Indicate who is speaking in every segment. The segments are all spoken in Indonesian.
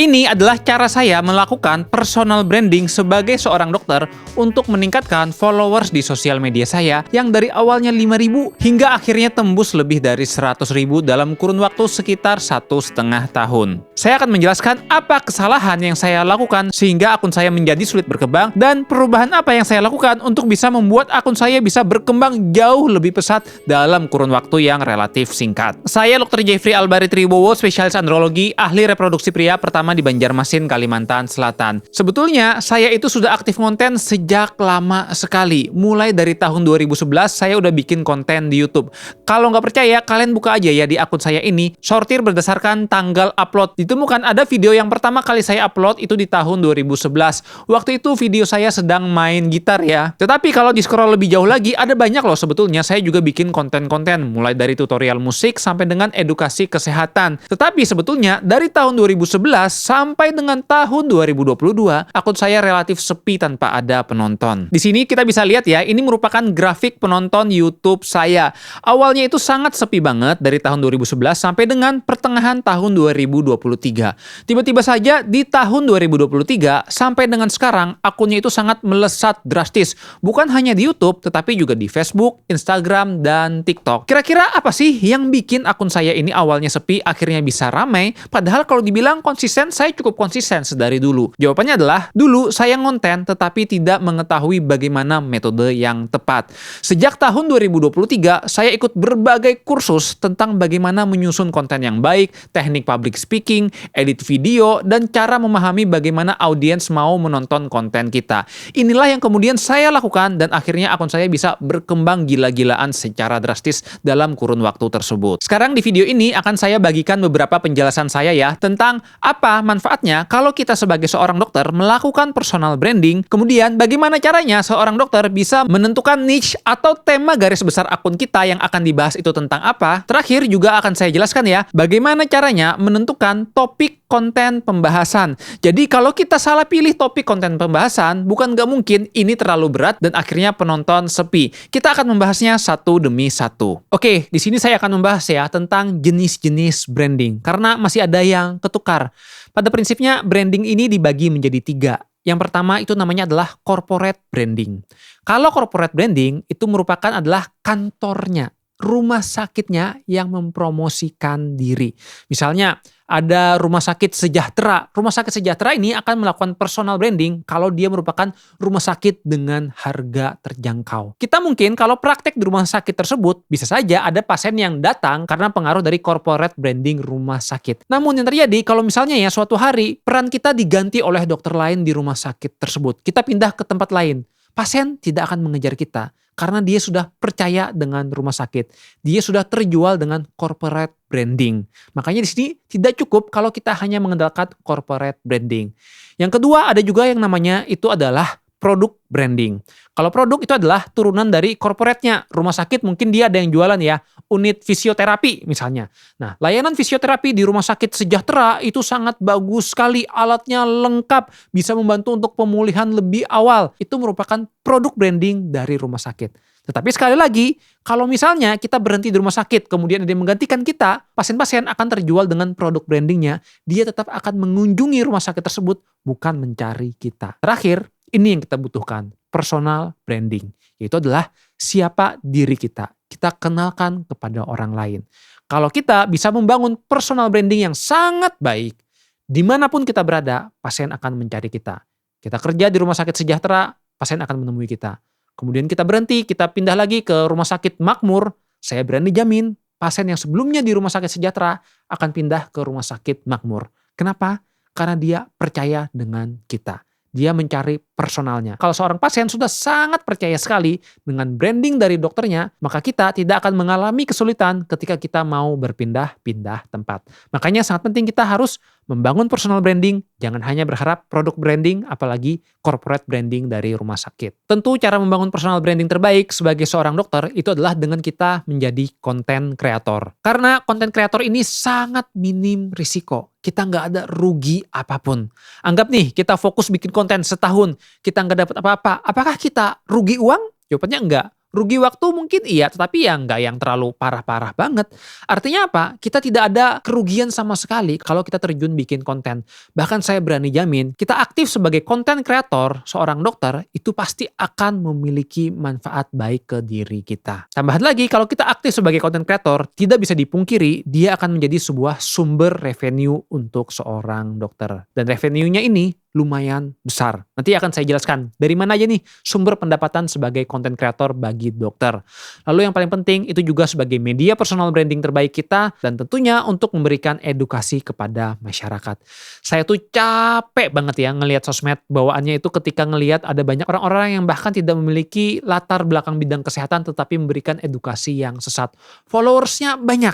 Speaker 1: Ini adalah cara saya melakukan personal branding sebagai seorang dokter untuk meningkatkan followers di sosial media saya yang dari awalnya 5.000 hingga akhirnya tembus lebih dari 100.000 dalam kurun waktu sekitar 1,5 tahun. Saya akan menjelaskan apa kesalahan yang saya lakukan sehingga akun saya menjadi sulit berkembang dan perubahan apa yang saya lakukan untuk bisa membuat akun saya bisa berkembang jauh lebih pesat dalam kurun waktu yang relatif singkat. Saya Dr. Jeffrey Albari Tribowo, spesialis andrologi, ahli reproduksi pria pertama di Banjarmasin, Kalimantan Selatan. Sebetulnya saya itu sudah aktif konten sejak lama sekali. Mulai dari tahun 2011 saya udah bikin konten di YouTube. Kalau nggak percaya, kalian buka aja ya di akun saya ini. Sortir berdasarkan tanggal upload. Ditemukan ada video yang pertama kali saya upload itu di tahun 2011. Waktu itu video saya sedang main gitar ya. Tetapi kalau di scroll lebih jauh lagi, ada banyak loh sebetulnya saya juga bikin konten-konten. Mulai dari tutorial musik sampai dengan edukasi kesehatan. Tetapi sebetulnya dari tahun 2011 sampai dengan tahun 2022, akun saya relatif sepi tanpa ada penonton. Di sini kita bisa lihat ya, ini merupakan grafik penonton YouTube saya. Awalnya itu sangat sepi banget dari tahun 2011 sampai dengan pertengahan tahun 2023. Tiba-tiba saja di tahun 2023 sampai dengan sekarang, akunnya itu sangat melesat drastis. Bukan hanya di YouTube, tetapi juga di Facebook, Instagram, dan TikTok. Kira-kira apa sih yang bikin akun saya ini awalnya sepi, akhirnya bisa ramai? Padahal kalau dibilang konsisten, saya cukup konsisten sedari dulu. Jawabannya adalah, dulu saya ngonten tetapi tidak mengetahui bagaimana metode yang tepat. Sejak tahun 2023, saya ikut berbagai kursus tentang bagaimana menyusun konten yang baik, teknik public speaking, edit video, dan cara memahami bagaimana audiens mau menonton konten kita. Inilah yang kemudian saya lakukan dan akhirnya akun saya bisa berkembang gila-gilaan secara drastis dalam kurun waktu tersebut. Sekarang di video ini akan saya bagikan beberapa penjelasan saya ya tentang apa manfaatnya kalau kita sebagai seorang dokter melakukan personal branding, kemudian bagaimana caranya seorang dokter bisa menentukan niche atau tema garis besar akun kita yang akan dibahas itu tentang apa. Terakhir juga akan saya jelaskan ya, bagaimana caranya menentukan topik konten pembahasan. Jadi kalau kita salah pilih topik konten pembahasan, bukan nggak mungkin ini terlalu berat dan akhirnya penonton sepi. Kita akan membahasnya satu demi satu. Oke, di sini saya akan membahas ya tentang jenis-jenis branding, karena masih ada yang ketukar. Pada prinsipnya, branding ini dibagi menjadi 3. Yang pertama itu namanya adalah corporate branding. Kalau corporate branding itu merupakan adalah kantornya, rumah sakitnya yang mempromosikan diri. Misalnya ada rumah sakit sejahtera. Rumah sakit sejahtera ini akan melakukan personal branding kalau dia merupakan rumah sakit dengan harga terjangkau. Kita mungkin kalau praktek di rumah sakit tersebut, bisa saja ada pasien yang datang karena pengaruh dari corporate branding rumah sakit. Namun yang terjadi kalau misalnya ya suatu hari peran kita diganti oleh dokter lain di rumah sakit tersebut. Kita pindah ke tempat lain. Pasien tidak akan mengejar kita karena dia sudah percaya dengan rumah sakit. Dia sudah terjual dengan corporate branding. Makanya di sini tidak cukup kalau kita hanya mengandalkan corporate branding. Yang kedua ada juga yang namanya itu adalah produk branding. Kalau produk itu adalah turunan dari corporate-nya. Rumah sakit mungkin dia ada yang jualan ya, unit fisioterapi misalnya. Nah, layanan fisioterapi di rumah sakit sejahtera itu sangat bagus sekali. Alatnya lengkap, bisa membantu untuk pemulihan lebih awal. Itu merupakan produk branding dari rumah sakit. Tetapi sekali lagi, kalau misalnya kita berhenti di rumah sakit, kemudian ada yang menggantikan kita, pasien-pasien akan terjual dengan produk brandingnya. Dia tetap akan mengunjungi rumah sakit tersebut, bukan mencari kita. Terakhir, ini yang kita butuhkan, personal branding. Yaitu adalah siapa diri kita. Kita kenalkan kepada orang lain. Kalau kita bisa membangun personal branding yang sangat baik, dimanapun kita berada, pasien akan mencari kita. Kita kerja di rumah sakit sejahtera, pasien akan menemui kita. Kemudian kita berhenti, kita pindah lagi ke rumah sakit makmur, saya berani jamin pasien yang sebelumnya di rumah sakit sejahtera akan pindah ke rumah sakit makmur. Kenapa? Karena dia percaya dengan kita. Dia mencari personalnya. Kalau seorang pasien sudah sangat percaya sekali dengan branding dari dokternya, maka kita tidak akan mengalami kesulitan ketika kita mau berpindah-pindah tempat. Makanya sangat penting kita harus membangun personal branding, jangan hanya berharap produk branding, apalagi corporate branding dari rumah sakit. Tentu cara membangun personal branding terbaik sebagai seorang dokter itu adalah dengan kita menjadi konten kreator. Karena konten kreator ini sangat minim risiko. Kita nggak ada rugi apapun. Anggap nih kita fokus bikin konten setahun, kita nggak dapat apa-apa. Apakah kita rugi uang? Jawabannya enggak. Rugi waktu mungkin iya, tetapi ya nggak yang terlalu parah-parah banget. Artinya apa? Kita tidak ada kerugian sama sekali kalau kita terjun bikin konten. Bahkan saya berani jamin, kita aktif sebagai konten kreator, seorang dokter, itu pasti akan memiliki manfaat baik ke diri kita. Tambahan lagi, kalau kita aktif sebagai konten kreator, tidak bisa dipungkiri, dia akan menjadi sebuah sumber revenue untuk seorang dokter. Dan revenue-nya ini lumayan besar. Nanti akan saya jelaskan dari mana aja nih sumber pendapatan sebagai content creator bagi dokter. Lalu yang paling penting itu juga sebagai media personal branding terbaik kita dan tentunya untuk memberikan edukasi kepada masyarakat. Saya tuh capek banget ya ngelihat sosmed bawaannya itu ketika ngelihat ada banyak orang-orang yang bahkan tidak memiliki latar belakang bidang kesehatan tetapi memberikan edukasi yang sesat. Followersnya banyak.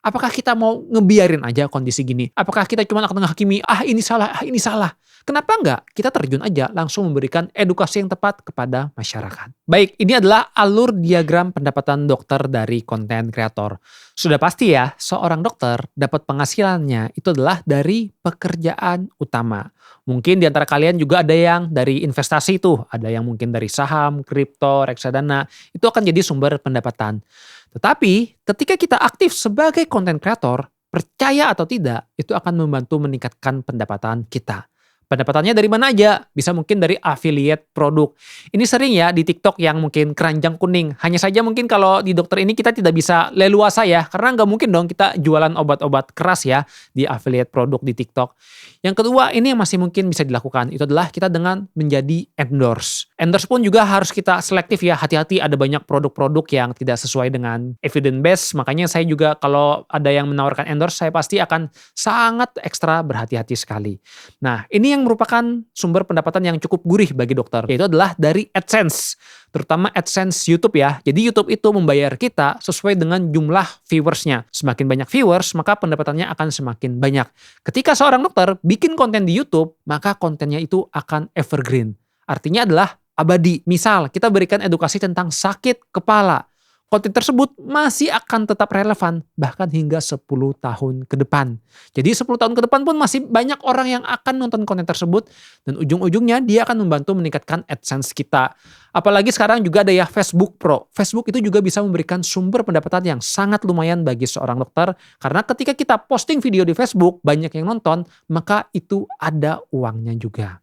Speaker 1: Apakah kita mau ngebiarin aja kondisi gini? Apakah kita cuma akan menghakimi, ini salah, ini salah? Kenapa enggak? Kita terjun aja langsung memberikan edukasi yang tepat kepada masyarakat. Baik, ini adalah alur diagram pendapatan dokter dari konten kreator. Sudah pasti ya, seorang dokter dapat penghasilannya itu adalah dari pekerjaan utama. Mungkin di antara kalian juga ada yang dari investasi tuh, ada yang mungkin dari saham, kripto, reksadana, itu akan jadi sumber pendapatan. Tetapi ketika kita aktif sebagai content creator, percaya atau tidak, itu akan membantu meningkatkan pendapatan kita. Pendapatannya dari mana aja? Bisa mungkin dari affiliate produk. Ini sering ya di TikTok yang mungkin keranjang kuning. Hanya saja mungkin kalau di dokter ini kita tidak bisa leluasa ya. Karena nggak mungkin dong kita jualan obat-obat keras ya di affiliate produk di TikTok. Yang kedua ini yang masih mungkin bisa dilakukan. Itu adalah kita dengan menjadi endorse. Endorse pun juga harus kita selektif ya. Hati-hati ada banyak produk-produk yang tidak sesuai dengan evidence base. Makanya saya juga kalau ada yang menawarkan endorse saya pasti akan sangat ekstra berhati-hati sekali. Nah ini yang merupakan sumber pendapatan yang cukup gurih bagi dokter, yaitu adalah dari AdSense, terutama AdSense YouTube ya. Jadi YouTube itu membayar kita sesuai dengan jumlah viewersnya. Semakin banyak viewers, maka pendapatannya akan semakin banyak. Ketika seorang dokter bikin konten di YouTube, maka kontennya itu akan evergreen. Artinya adalah abadi. Misal, kita berikan edukasi tentang sakit kepala. Konten tersebut masih akan tetap relevan bahkan hingga 10 tahun ke depan. Jadi 10 tahun ke depan pun masih banyak orang yang akan nonton konten tersebut dan ujung-ujungnya dia akan membantu meningkatkan AdSense kita. Apalagi sekarang juga ada ya Facebook Pro. Facebook itu juga bisa memberikan sumber pendapatan yang sangat lumayan bagi seorang dokter karena ketika kita posting video di Facebook banyak yang nonton, maka itu ada uangnya juga.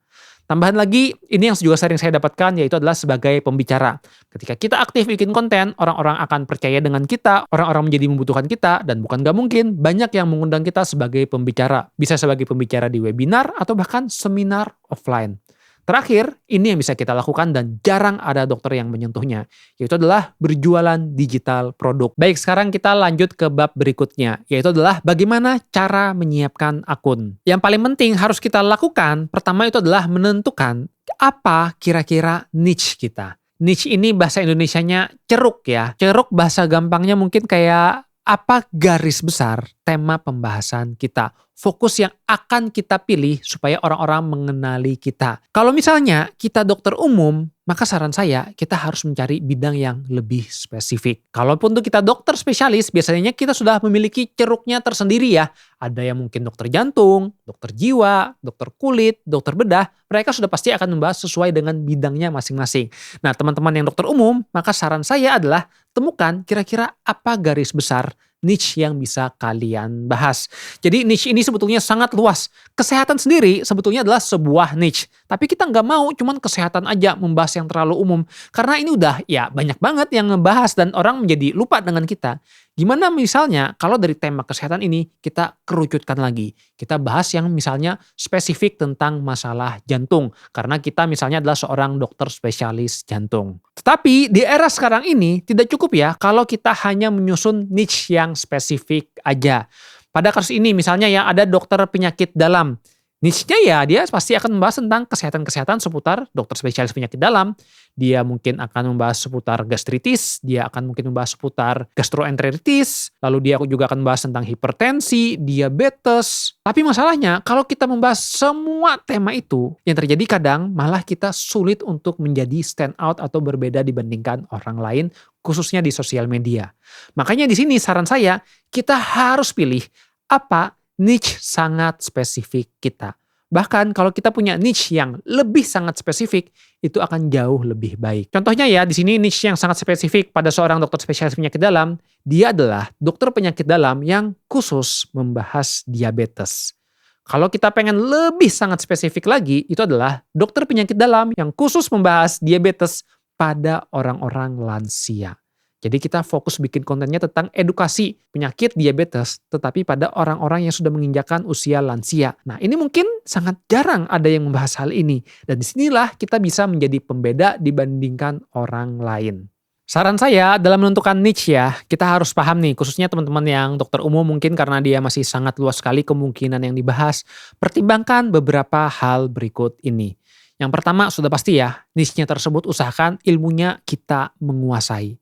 Speaker 1: Tambahan lagi, ini yang juga sering saya dapatkan yaitu adalah sebagai pembicara. Ketika kita aktif bikin konten, orang-orang akan percaya dengan kita, orang-orang menjadi membutuhkan kita, dan bukan gak mungkin banyak yang mengundang kita sebagai pembicara. Bisa sebagai pembicara di webinar atau bahkan seminar offline. Terakhir, ini yang bisa kita lakukan dan jarang ada dokter yang menyentuhnya, yaitu adalah berjualan digital produk. Baik, sekarang kita lanjut ke bab berikutnya, yaitu adalah bagaimana cara menyiapkan akun. Yang paling penting harus kita lakukan, pertama itu adalah menentukan apa kira-kira niche kita. Niche ini bahasa Indonesianya ceruk ya. Ceruk bahasa gampangnya mungkin kayak apa garis besar tema pembahasan kita. Fokus yang akan kita pilih supaya orang-orang mengenali kita. Kalau misalnya kita dokter umum, maka saran saya kita harus mencari bidang yang lebih spesifik. Kalaupun tuh kita dokter spesialis, biasanya kita sudah memiliki ceruknya tersendiri ya. Ada yang mungkin dokter jantung, dokter jiwa, dokter kulit, dokter bedah. Mereka sudah pasti akan membahas sesuai dengan bidangnya masing-masing. Nah teman-teman yang dokter umum, maka saran saya adalah temukan kira-kira apa garis besar niche yang bisa kalian bahas. Jadi niche ini sebetulnya sangat luas. Kesehatan sendiri sebetulnya adalah sebuah niche. Tapi kita nggak mau cuman kesehatan aja membahas yang terlalu umum. Karena ini udah ya banyak banget yang ngebahas dan orang menjadi lupa dengan kita. Gimana misalnya kalau dari tema kesehatan ini kita kerucutkan lagi. Kita bahas yang misalnya spesifik tentang masalah jantung. Karena kita misalnya adalah seorang dokter spesialis jantung. Tetapi di era sekarang ini tidak cukup ya kalau kita hanya menyusun niche yang spesifik aja. Pada kasus ini misalnya ya ada dokter penyakit dalam. Niche-nya ya dia pasti akan membahas tentang kesehatan-kesehatan seputar dokter spesialis penyakit dalam. Dia mungkin akan membahas seputar gastritis, dia akan mungkin membahas seputar gastroenteritis, lalu dia juga akan membahas tentang hipertensi, diabetes. Tapi masalahnya kalau kita membahas semua tema itu, yang terjadi kadang malah kita sulit untuk menjadi stand out atau berbeda dibandingkan orang lain, khususnya di sosial media. Makanya di sini saran saya, kita harus pilih apa niche sangat spesifik kita. Bahkan kalau kita punya niche yang lebih sangat spesifik, itu akan jauh lebih baik. Contohnya ya, di sini niche yang sangat spesifik pada seorang dokter spesialis penyakit dalam, dia adalah dokter penyakit dalam yang khusus membahas diabetes. Kalau kita pengen lebih sangat spesifik lagi, itu adalah dokter penyakit dalam yang khusus membahas diabetes pada orang-orang lansia. Jadi kita fokus bikin kontennya tentang edukasi penyakit diabetes, tetapi pada orang-orang yang sudah menginjakan usia lansia. Nah, ini mungkin sangat jarang ada yang membahas hal ini. Dan disinilah kita bisa menjadi pembeda dibandingkan orang lain. Saran saya dalam menentukan niche ya, kita harus paham nih, khususnya teman-teman yang dokter umum mungkin karena dia masih sangat luas sekali kemungkinan yang dibahas. Pertimbangkan beberapa hal berikut ini. Yang pertama sudah pasti ya, niche-nya tersebut usahakan ilmunya kita menguasai.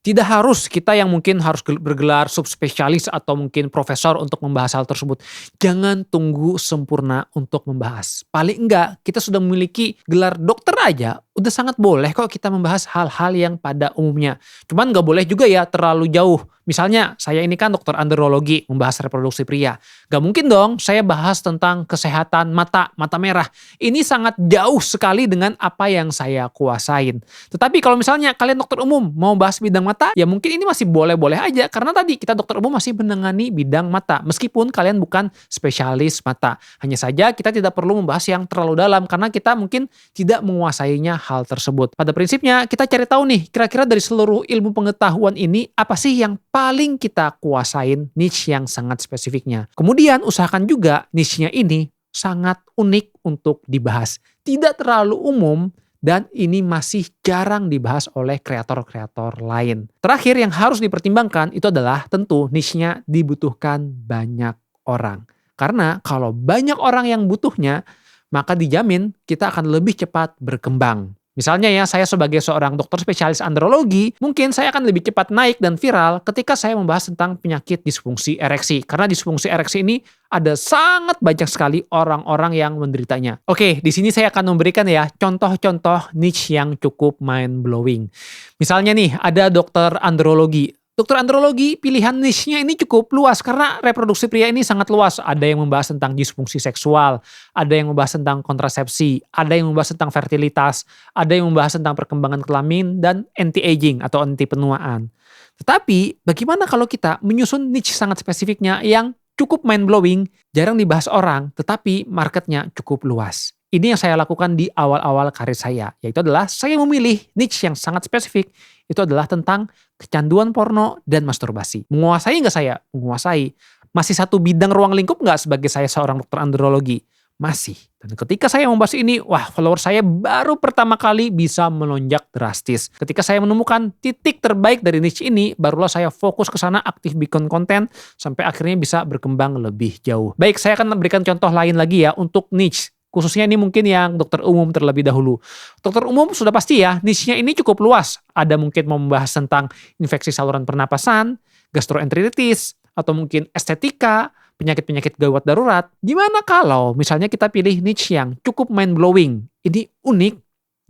Speaker 1: Tidak harus kita yang mungkin harus bergelar subspesialis atau mungkin profesor untuk membahas hal tersebut. Jangan tunggu sempurna untuk membahas. Paling enggak kita sudah memiliki gelar dokter aja, udah sangat boleh kok kita membahas hal-hal yang pada umumnya. Cuman nggak boleh juga ya terlalu jauh. Misalnya saya ini kan dokter andrologi, membahas reproduksi pria. Gak mungkin dong saya bahas tentang kesehatan mata merah. Ini sangat jauh sekali dengan apa yang saya kuasain. Tetapi kalau misalnya kalian dokter umum mau bahas bidang mata, ya mungkin ini masih boleh-boleh aja. Karena tadi kita dokter umum masih menangani bidang mata. Meskipun kalian bukan spesialis mata. Hanya saja kita tidak perlu membahas yang terlalu dalam karena kita mungkin tidak menguasainya hal tersebut. Pada prinsipnya kita cari tahu nih, kira-kira dari seluruh ilmu pengetahuan ini apa sih yang paling kita kuasain niche yang sangat spesifiknya. Kemudian usahakan juga niche-nya ini sangat unik untuk dibahas. Tidak terlalu umum dan ini masih jarang dibahas oleh kreator-kreator lain. Terakhir yang harus dipertimbangkan itu adalah tentu niche-nya dibutuhkan banyak orang. Karena kalau banyak orang yang butuhnya, maka dijamin kita akan lebih cepat berkembang. Misalnya ya, saya sebagai seorang dokter spesialis andrologi, mungkin saya akan lebih cepat naik dan viral ketika saya membahas tentang penyakit disfungsi ereksi. Karena disfungsi ereksi ini ada sangat banyak sekali orang-orang yang menderitanya. Oke, di sini saya akan memberikan ya contoh-contoh niche yang cukup mind-blowing. Misalnya nih, ada dokter andrologi. Dokter andrologi pilihan niche-nya ini cukup luas karena reproduksi pria ini sangat luas. Ada yang membahas tentang disfungsi seksual, ada yang membahas tentang kontrasepsi, ada yang membahas tentang fertilitas, ada yang membahas tentang perkembangan kelamin dan anti-aging atau anti penuaan. Tetapi bagaimana kalau kita menyusun niche sangat spesifiknya yang cukup mind-blowing, jarang dibahas orang, tetapi marketnya cukup luas. Ini yang saya lakukan di awal-awal karir saya, yaitu adalah saya memilih niche yang sangat spesifik, itu adalah tentang kecanduan porno dan masturbasi. Menguasai nggak saya? Menguasai. Masih satu bidang ruang lingkup nggak sebagai saya seorang dokter andrologi? Masih. Dan ketika saya membahas ini, wah follower saya baru pertama kali bisa melonjak drastis. Ketika saya menemukan titik terbaik dari niche ini, barulah saya fokus ke sana, aktif bikin konten, sampai akhirnya bisa berkembang lebih jauh. Baik, saya akan memberikan contoh lain lagi ya untuk niche. Khususnya ini mungkin yang dokter umum terlebih dahulu. Dokter umum sudah pasti ya, niche-nya ini cukup luas. Ada mungkin mau membahas tentang infeksi saluran pernapasan, gastroenteritis, atau mungkin estetika, penyakit-penyakit gawat darurat. Gimana kalau misalnya kita pilih niche yang cukup mind-blowing? Ini unik,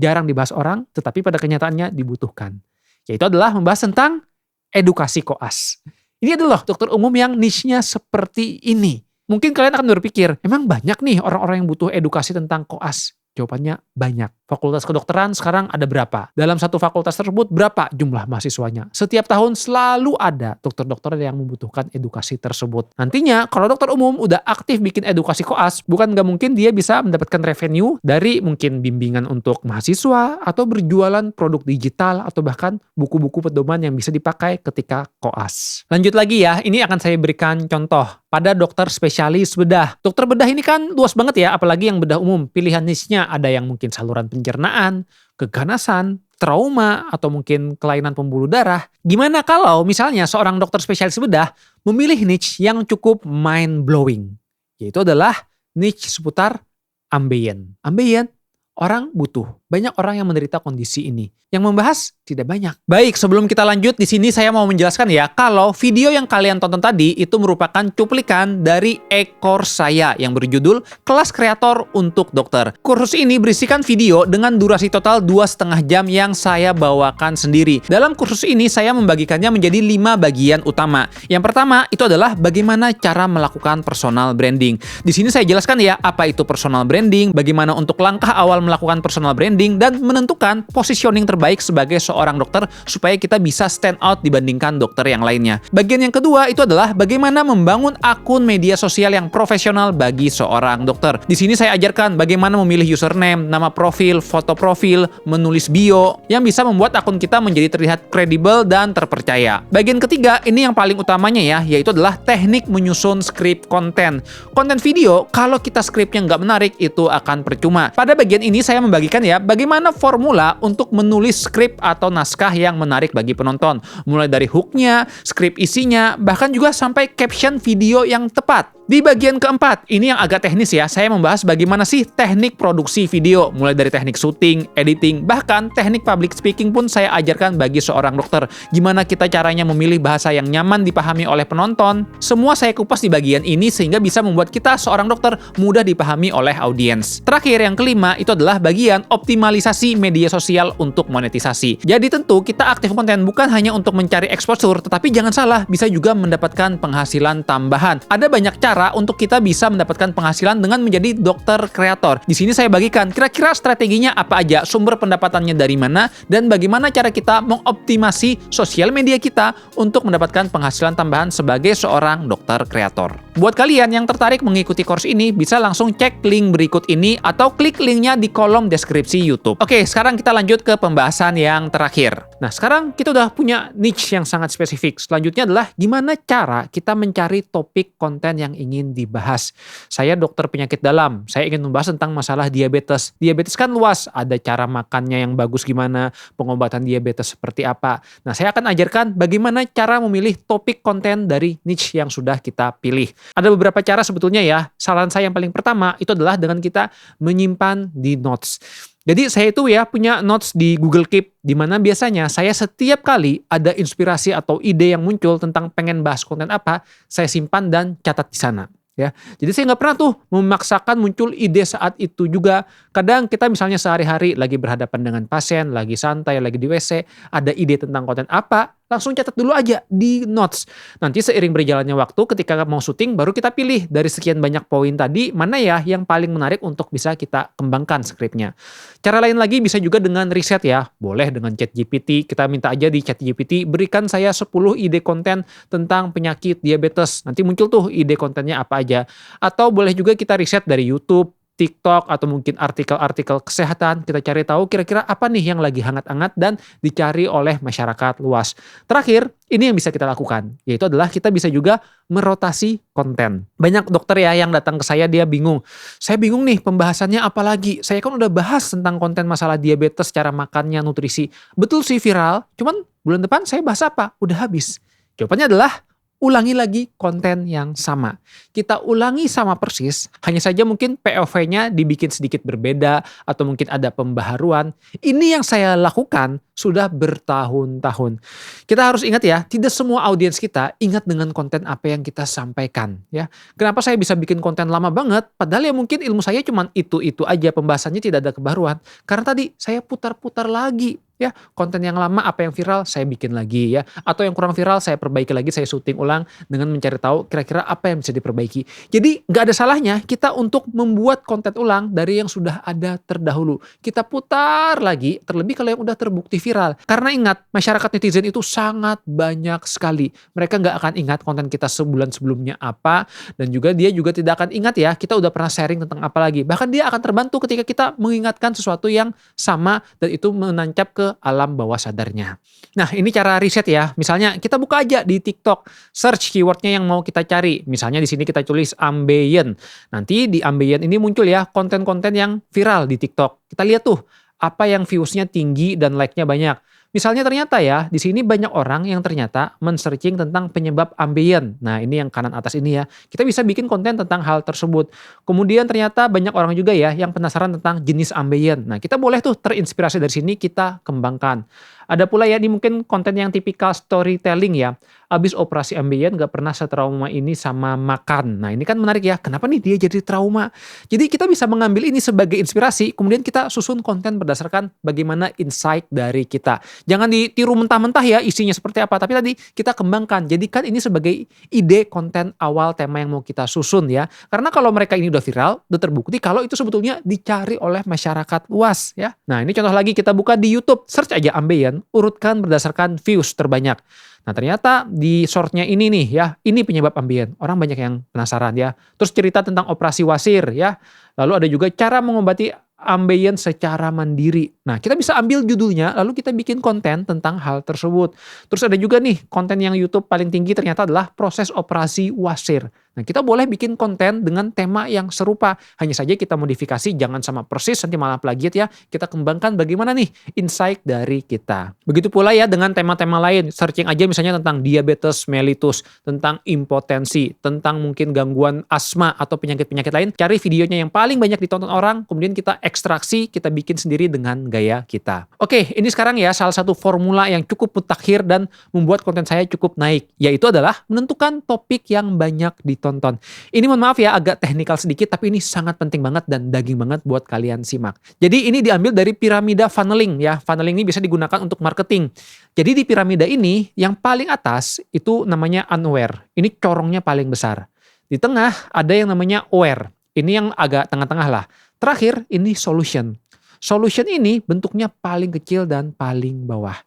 Speaker 1: jarang dibahas orang, tetapi pada kenyataannya dibutuhkan. Yaitu adalah membahas tentang edukasi koas. Ini adalah dokter umum yang niche-nya seperti ini. Mungkin kalian akan berpikir, emang banyak nih orang-orang yang butuh edukasi tentang koas? Jawabannya banyak. Fakultas kedokteran sekarang ada berapa? Dalam satu fakultas tersebut berapa jumlah mahasiswanya? Setiap tahun selalu ada dokter-dokter yang membutuhkan edukasi tersebut. Nantinya kalau dokter umum udah aktif bikin edukasi koas, bukan nggak mungkin dia bisa mendapatkan revenue dari mungkin bimbingan untuk mahasiswa atau berjualan produk digital atau bahkan buku-buku pedoman yang bisa dipakai ketika koas. Lanjut lagi ya, ini akan saya berikan contoh pada dokter spesialis bedah. Dokter bedah ini kan luas banget ya, apalagi yang bedah umum. Pilihan niche-nya ada yang mungkin saluran pencernaan, keganasan, trauma, atau mungkin kelainan pembuluh darah. Gimana kalau misalnya seorang dokter spesialis bedah memilih niche yang cukup mind-blowing? Yaitu adalah niche seputar ambient. Ambient? Orang butuh. Banyak orang yang menderita kondisi ini. Yang membahas tidak banyak. Baik, sebelum kita lanjut, di sini saya mau menjelaskan ya, kalau video yang kalian tonton tadi itu merupakan cuplikan dari e-course saya yang berjudul Kelas Kreator untuk Dokter. Kursus ini berisikan video dengan durasi total 2,5 jam yang saya bawakan sendiri. Dalam kursus ini saya membagikannya menjadi 5 bagian utama. Yang pertama itu adalah bagaimana cara melakukan personal branding. Di sini saya jelaskan ya, apa itu personal branding, bagaimana untuk langkah awal melakukan personal branding, dan menentukan positioning terbaik sebagai seorang dokter supaya kita bisa stand out dibandingkan dokter yang lainnya. Bagian yang kedua itu adalah bagaimana membangun akun media sosial yang profesional bagi seorang dokter. Di sini saya ajarkan bagaimana memilih username, nama profil, foto profil, menulis bio yang bisa membuat akun kita menjadi terlihat kredibel dan terpercaya. Bagian ketiga, ini yang paling utamanya ya, yaitu adalah teknik menyusun skrip konten. Konten video, kalau kita skripnya nggak menarik, itu akan percuma. Pada bagian ini saya membagikan ya, bagaimana formula untuk menulis skrip atau naskah yang menarik bagi penonton. Mulai dari hooknya, skrip isinya, bahkan juga sampai caption video yang tepat. Di bagian keempat, ini yang agak teknis ya, saya membahas bagaimana sih teknik produksi video. Mulai dari teknik syuting, editing, bahkan teknik public speaking pun saya ajarkan bagi seorang dokter. Gimana kita caranya memilih bahasa yang nyaman dipahami oleh penonton. Semua saya kupas di bagian ini sehingga bisa membuat kita seorang dokter mudah dipahami oleh audiens. Terakhir, yang kelima, itu adalah bagian optimalisasi media sosial untuk monetisasi. Jadi tentu kita aktif konten bukan hanya untuk mencari exposure, tetapi jangan salah, bisa juga mendapatkan penghasilan tambahan. Ada banyak cara untuk kita bisa mendapatkan penghasilan dengan menjadi dokter kreator. Di sini saya bagikan kira-kira strateginya apa aja, sumber pendapatannya dari mana, dan bagaimana cara kita mengoptimasi sosial media kita untuk mendapatkan penghasilan tambahan sebagai seorang dokter kreator. Buat kalian yang tertarik mengikuti course ini, bisa langsung cek link berikut ini atau klik linknya di kolom deskripsi YouTube. Oke, sekarang kita lanjut ke pembahasan yang terakhir. Nah, sekarang kita udah punya niche yang sangat spesifik. Selanjutnya adalah gimana cara kita mencari topik konten yang ingin dibahas. Saya dokter penyakit dalam, saya ingin membahas tentang masalah diabetes. Diabetes kan luas, ada cara makannya yang bagus gimana, pengobatan diabetes seperti apa. Nah, saya akan ajarkan bagaimana cara memilih topik konten dari niche yang sudah kita pilih. Ada beberapa cara sebetulnya ya. Saran saya yang paling pertama itu adalah dengan kita menyimpan di notes. Jadi saya itu ya punya notes di Google Keep, di mana biasanya saya setiap kali ada inspirasi atau ide yang muncul tentang pengen bahas konten apa, saya simpan dan catat di sana. Ya, jadi saya nggak pernah tuh memaksakan muncul ide saat itu juga. Kadang kita misalnya sehari-hari lagi berhadapan dengan pasien, lagi santai, lagi di WC, ada ide tentang konten apa, langsung catat dulu aja di notes. Nanti seiring berjalannya waktu ketika mau syuting baru kita pilih dari sekian banyak poin tadi mana ya yang paling menarik untuk bisa kita kembangkan skripnya. Cara lain lagi bisa juga dengan riset ya. Boleh dengan ChatGPT, kita minta aja di ChatGPT berikan saya 10 ide konten tentang penyakit diabetes. Nanti muncul tuh ide kontennya apa aja. Atau boleh juga kita riset dari YouTube, TikTok, atau mungkin artikel-artikel kesehatan. Kita cari tahu kira-kira apa nih yang lagi hangat-hangat dan dicari oleh masyarakat luas. Terakhir, ini yang bisa kita lakukan, yaitu adalah kita bisa juga merotasi konten. Banyak dokter ya yang datang ke saya, dia bingung. Saya bingung nih pembahasannya apa lagi. Saya kan udah bahas tentang konten masalah diabetes, cara makannya, nutrisi. Betul sih viral, cuman bulan depan saya bahas apa? Udah habis. Jawabannya adalah ulangi lagi konten yang sama. Kita ulangi sama persis, hanya saja mungkin POV-nya dibikin sedikit berbeda atau mungkin ada pembaharuan. Ini yang saya lakukan sudah bertahun-tahun. Kita harus ingat ya, tidak semua audiens kita ingat dengan konten apa yang kita sampaikan. Ya, kenapa saya bisa bikin konten lama banget? Padahal ya mungkin ilmu saya cuma itu-itu aja, pembahasannya tidak ada kebaruan. Karena tadi saya putar-putar lagi. Ya, konten yang lama apa yang viral saya bikin lagi ya, atau yang kurang viral saya perbaiki lagi, saya syuting ulang dengan mencari tahu kira-kira apa yang bisa diperbaiki. Jadi nggak ada salahnya kita untuk membuat konten ulang dari yang sudah ada terdahulu. Kita putar lagi, terlebih kalau yang udah terbukti viral. Karena ingat, masyarakat netizen itu sangat banyak sekali. Mereka nggak akan ingat konten kita sebulan sebelumnya apa, dan juga dia juga tidak akan ingat ya kita udah pernah sharing tentang apa lagi. Bahkan dia akan terbantu ketika kita mengingatkan sesuatu yang sama dan itu menancap ke alam bawah sadarnya. Nah, ini cara riset ya. Misalnya kita buka aja di TikTok, search keywordnya yang mau kita cari. Misalnya di sini kita tulis ambient. Nanti di ambient ini muncul ya konten-konten yang viral di TikTok. Kita lihat tuh apa yang viewsnya tinggi dan like-nya banyak. Misalnya ternyata ya, di sini banyak orang yang ternyata men-searching tentang penyebab ambien. Nah, ini yang kanan atas ini ya. Kita bisa bikin konten tentang hal tersebut. Kemudian ternyata banyak orang juga ya yang penasaran tentang jenis ambien. Nah, kita boleh tuh terinspirasi dari sini kita kembangkan. Ada pula ya di mungkin konten yang tipikal storytelling ya. Abis operasi ambien gak pernah setrauma ini sama makan. Nah, ini kan menarik ya. Kenapa nih dia jadi trauma? Jadi kita bisa mengambil ini sebagai inspirasi, kemudian kita susun konten berdasarkan bagaimana insight dari kita. Jangan ditiru mentah-mentah ya isinya seperti apa, tapi tadi kita kembangkan. Jadikan ini sebagai ide konten awal tema yang mau kita susun ya. Karena kalau mereka ini udah viral, udah terbukti kalau itu sebetulnya dicari oleh masyarakat luas ya. Nah, ini contoh lagi kita buka di YouTube, search aja ambien, urutkan berdasarkan views terbanyak. Nah, ternyata di shortnya ini nih ya, ini penyebab ambien. Orang banyak yang penasaran ya. Terus cerita tentang operasi wasir ya. Lalu ada juga cara mengobati ambien secara mandiri. Nah, kita bisa ambil judulnya, lalu kita bikin konten tentang hal tersebut. Terus ada juga nih, konten yang YouTube paling tinggi ternyata adalah proses operasi wasir. Nah, kita boleh bikin konten dengan tema yang serupa. Hanya saja kita modifikasi, jangan sama persis, nanti malah plagiat ya. Kita kembangkan bagaimana nih insight dari kita. Begitu pula ya dengan tema-tema lain. Searching aja misalnya tentang diabetes mellitus, tentang impotensi, tentang mungkin gangguan asma atau penyakit-penyakit lain. Cari videonya yang paling banyak ditonton orang, kemudian kita ekstraksi, kita bikin sendiri dengan gaya kita. Oke, ini sekarang ya salah satu formula yang cukup mutakhir dan membuat konten saya cukup naik. Yaitu adalah menentukan topik yang banyak ditonton. Ini mohon maaf ya agak teknikal sedikit, tapi ini sangat penting banget dan daging banget buat kalian simak. Jadi ini diambil dari piramida funneling ya. Funneling ini bisa digunakan untuk marketing. Jadi di piramida ini yang paling atas itu namanya unaware. Ini corongnya paling besar. Di tengah ada yang namanya aware. Ini yang agak tengah-tengah lah. Terakhir ini solution. Solution ini bentuknya paling kecil dan paling bawah.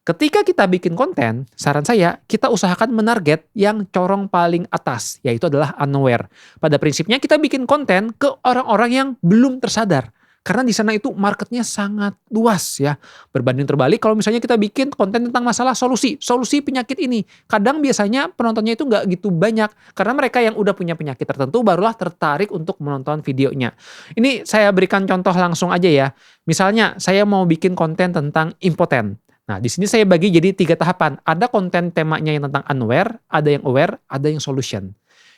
Speaker 1: Ketika kita bikin konten, saran saya kita usahakan menarget yang corong paling atas, yaitu adalah unaware. Pada prinsipnya kita bikin konten ke orang-orang yang belum tersadar. Karena di sana itu marketnya sangat luas ya. Berbanding terbalik kalau misalnya kita bikin konten tentang masalah solusi penyakit ini. Kadang biasanya penontonnya itu nggak gitu banyak. Karena mereka yang udah punya penyakit tertentu barulah tertarik untuk menonton videonya. Ini saya berikan contoh langsung aja ya. Misalnya saya mau bikin konten tentang impoten. Nah, di sini saya bagi jadi 3 tahapan. Ada konten temanya yang tentang unaware, ada yang aware, ada yang solution.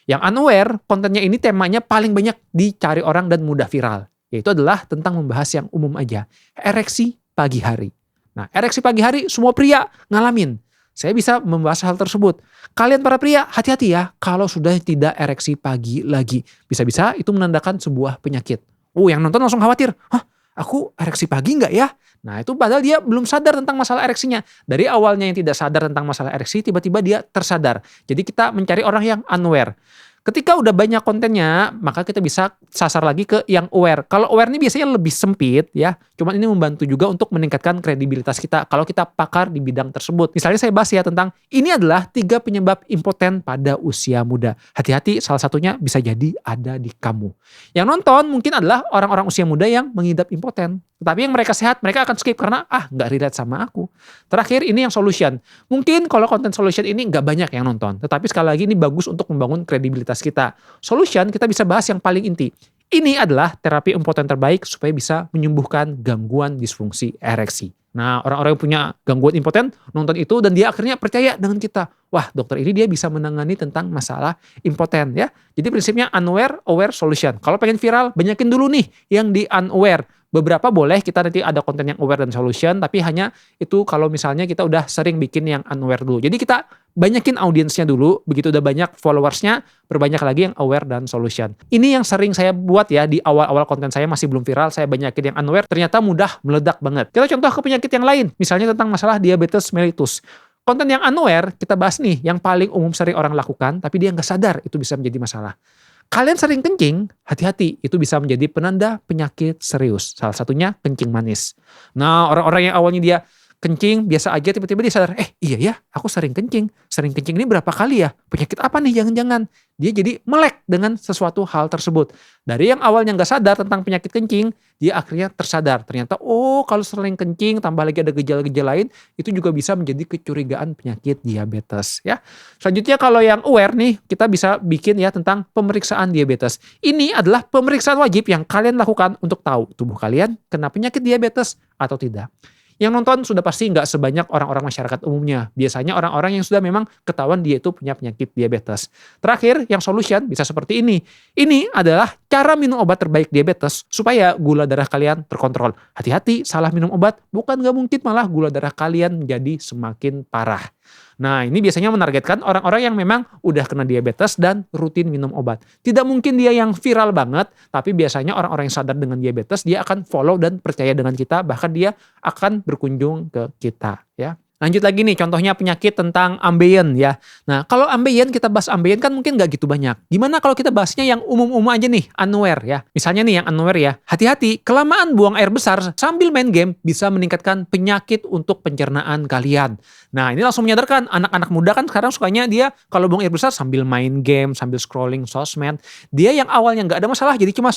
Speaker 1: Yang unaware, kontennya ini temanya paling banyak dicari orang dan mudah viral. Yaitu adalah tentang membahas yang umum aja. Ereksi pagi hari. Nah, ereksi pagi hari semua pria ngalamin. Saya bisa membahas hal tersebut. Kalian para pria, hati-hati ya kalau sudah tidak ereksi pagi lagi. Bisa-bisa itu menandakan sebuah penyakit. Yang nonton langsung khawatir. Hah, aku ereksi pagi nggak ya? Nah, itu padahal dia belum sadar tentang masalah ereksinya. Dari awalnya yang tidak sadar tentang masalah ereksi, tiba-tiba dia tersadar. Jadi kita mencari orang yang unaware. Ketika udah banyak kontennya, maka kita bisa sasar lagi ke yang aware. Kalau aware ini biasanya lebih sempit ya. Cuman ini membantu juga untuk meningkatkan kredibilitas kita kalau kita pakar di bidang tersebut. Misalnya saya bahas ya tentang ini adalah 3 penyebab impoten pada usia muda. Hati-hati, salah satunya bisa jadi ada di kamu. Yang nonton mungkin adalah orang-orang usia muda yang mengidap impoten. Tetapi yang mereka sehat, mereka akan skip karena nggak relate sama aku. Terakhir ini yang solution. Mungkin kalau konten solution ini nggak banyak yang nonton. Tetapi sekali lagi ini bagus untuk membangun kredibilitas kita. Solution kita bisa bahas yang paling inti. Ini adalah terapi impoten terbaik supaya bisa menyembuhkan gangguan disfungsi ereksi. Nah, orang-orang yang punya gangguan impoten nonton itu dan dia akhirnya percaya dengan kita. Wah, dokter ini dia bisa menangani tentang masalah impoten ya. Jadi prinsipnya unaware, aware, solution. Kalau pengen viral, banyakin dulu nih yang di unaware. Beberapa boleh kita nanti ada konten yang aware dan solution, tapi hanya itu kalau misalnya kita udah sering bikin yang unaware dulu. Jadi kita banyakin audiensnya dulu, begitu udah banyak followersnya, perbanyak lagi yang aware dan solution. Ini yang sering saya buat ya di awal-awal konten saya masih belum viral, saya banyakin yang unaware, ternyata mudah meledak banget. Kita contoh ke penyakit yang lain, misalnya tentang masalah diabetes mellitus. Konten yang unaware, kita bahas nih, yang paling umum sering orang lakukan, tapi dia nggak sadar itu bisa menjadi masalah. Kalian sering kencing, hati-hati, itu bisa menjadi penanda penyakit serius. Salah satunya kencing manis. Nah, orang-orang yang awalnya dia kencing, biasa aja, tiba-tiba dia sadar, iya ya, aku sering kencing. Sering kencing ini berapa kali ya? Penyakit apa nih? Jangan-jangan. Dia jadi melek dengan sesuatu hal tersebut. Dari yang awalnya nggak sadar tentang penyakit kencing, dia akhirnya tersadar. Ternyata, kalau sering kencing, tambah lagi ada gejala-gejala lain, itu juga bisa menjadi kecurigaan penyakit diabetes. Ya. Selanjutnya kalau yang aware nih, kita bisa bikin ya tentang pemeriksaan diabetes. Ini adalah pemeriksaan wajib yang kalian lakukan untuk tahu tubuh kalian kena penyakit diabetes atau tidak. Yang nonton sudah pasti nggak sebanyak orang-orang masyarakat umumnya. Biasanya orang-orang yang sudah memang ketahuan dia itu punya penyakit diabetes. Terakhir, yang solution bisa seperti ini. Ini adalah cara minum obat terbaik diabetes supaya gula darah kalian terkontrol. Hati-hati, salah minum obat, bukan nggak mungkin malah gula darah kalian menjadi semakin parah. Nah, ini biasanya menargetkan orang-orang yang memang udah kena diabetes dan rutin minum obat. Tidak mungkin dia yang viral banget, tapi biasanya orang-orang yang sadar dengan diabetes, dia akan follow dan percaya dengan kita, bahkan dia akan berkunjung ke kita, ya. Lanjut lagi nih, contohnya penyakit tentang ambeien ya. Nah, kalau ambeien, kita bahas ambeien kan mungkin nggak gitu banyak. Gimana kalau kita bahasnya yang umum-umum aja nih, unaware ya. Misalnya nih yang unaware ya, hati-hati, kelamaan buang air besar sambil main game bisa meningkatkan penyakit untuk pencernaan kalian. Nah, ini langsung menyadarkan, anak-anak muda kan sekarang sukanya dia kalau buang air besar sambil main game, sambil scrolling sosmed. Dia yang awalnya nggak ada masalah, jadi cuma,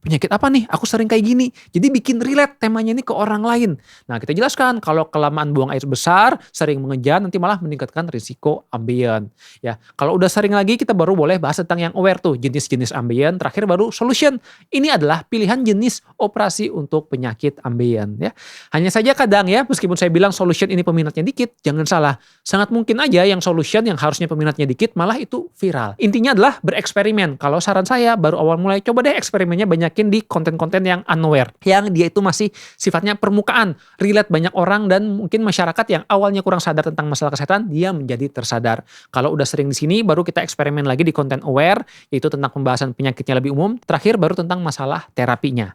Speaker 1: penyakit apa nih? Aku sering kayak gini. Jadi bikin relate temanya ini ke orang lain. Nah, kita jelaskan kalau kelamaan buang air besar, sering mengejar, nanti malah meningkatkan risiko ambeien. Ya, kalau udah sering lagi, kita baru boleh bahas tentang yang aware tuh, jenis-jenis ambeien. Terakhir baru solution. Ini adalah pilihan jenis operasi untuk penyakit ambeien. Ya, hanya saja kadang ya, meskipun saya bilang solution ini peminatnya dikit, jangan salah. Sangat mungkin aja yang solution yang harusnya peminatnya dikit, malah itu viral. Intinya adalah bereksperimen. Kalau saran saya, baru awal mulai, coba deh eksperimennya banyak di konten-konten yang unaware, yang dia itu masih sifatnya permukaan, relate banyak orang dan mungkin masyarakat yang awalnya kurang sadar tentang masalah kesehatan, dia menjadi tersadar. Kalau udah sering di sini, baru kita eksperimen lagi di konten aware, yaitu tentang pembahasan penyakitnya lebih umum, terakhir baru tentang masalah terapinya.